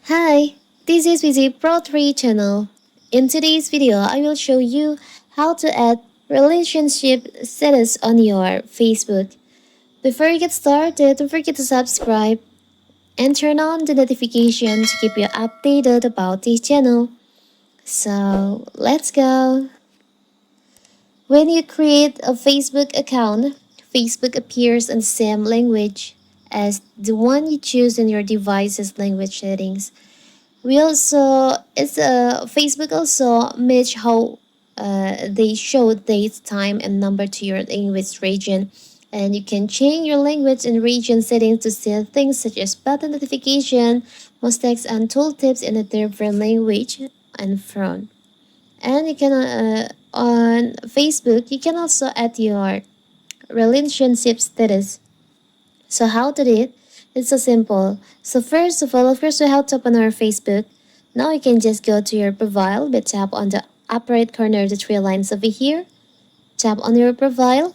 Hi, this is Visit Pro 3 channel. In today's video, I will show you how to add relationship status on your Facebook. Before you get started, don't forget to subscribe and turn on the notification to keep you updated about this channel. So, let's go. When you create a Facebook account, Facebook appears in the same language as the one you choose in your device's language settings. Facebook also match how they show date, time, and number to your language region, and you can change your language and region settings to see things such as button notification, most text and tooltips in a different language and front. And you can on Facebook you can also add your relationship status. So how to do it? It's so simple. So first of all, of course, we have to open our Facebook. Now you can just go to your profile, but tap on the upper right corner of the three lines over here. Tap on your profile.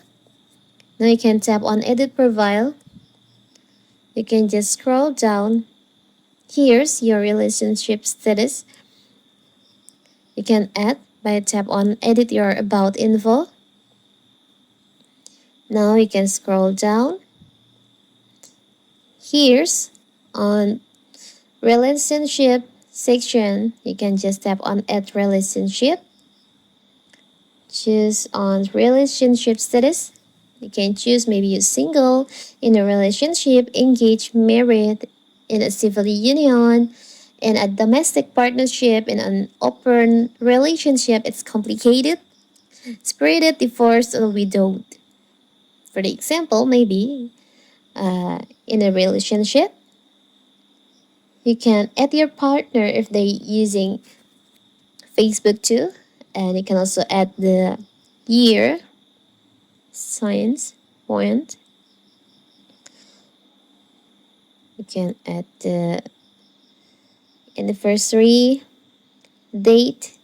Now you can tap on edit profile. You can just scroll down. Here's your relationship status. You can add by tap on edit your about info. Now you can scroll down. Here's on relationship section, you can just tap on add relationship. Choose on relationship status. You can choose maybe you're single, in a relationship, engaged, married, in a civil union, in a domestic partnership, in an open relationship. It's complicated. Separated, divorced, or widowed. For the example, maybe in a relationship, you can add your partner if they're using Facebook too, and you can also add the year, science, point. You can add the anniversary, date,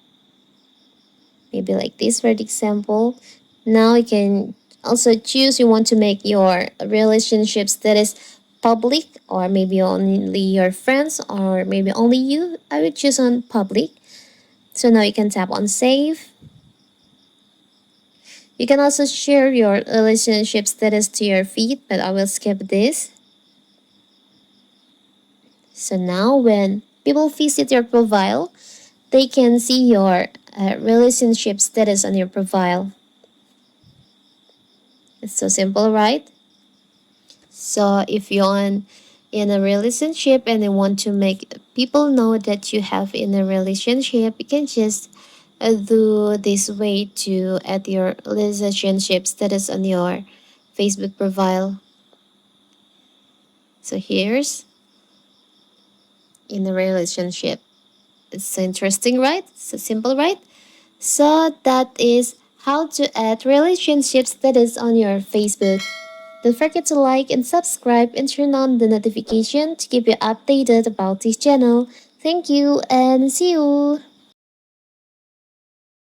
maybe like this for the example. Now you can also choose you want to make your relationship status public, or maybe only your friends, or maybe only you. I would choose on public. So now you can tap on save. You can also share your relationship status to your feed, but I will skip this. So now when people visit your profile, they can see your relationship status on your profile. It's so simple, right? So if you're in a relationship and you want to make people know that you have in a relationship, you can just do this way to add your relationship status on your Facebook profile. So here's in a relationship. It's so interesting, right? So simple, right? So that is how to add relationship status on your Facebook. Don't forget to like and subscribe and turn on the notification to keep you updated about this channel. Thank you and see you!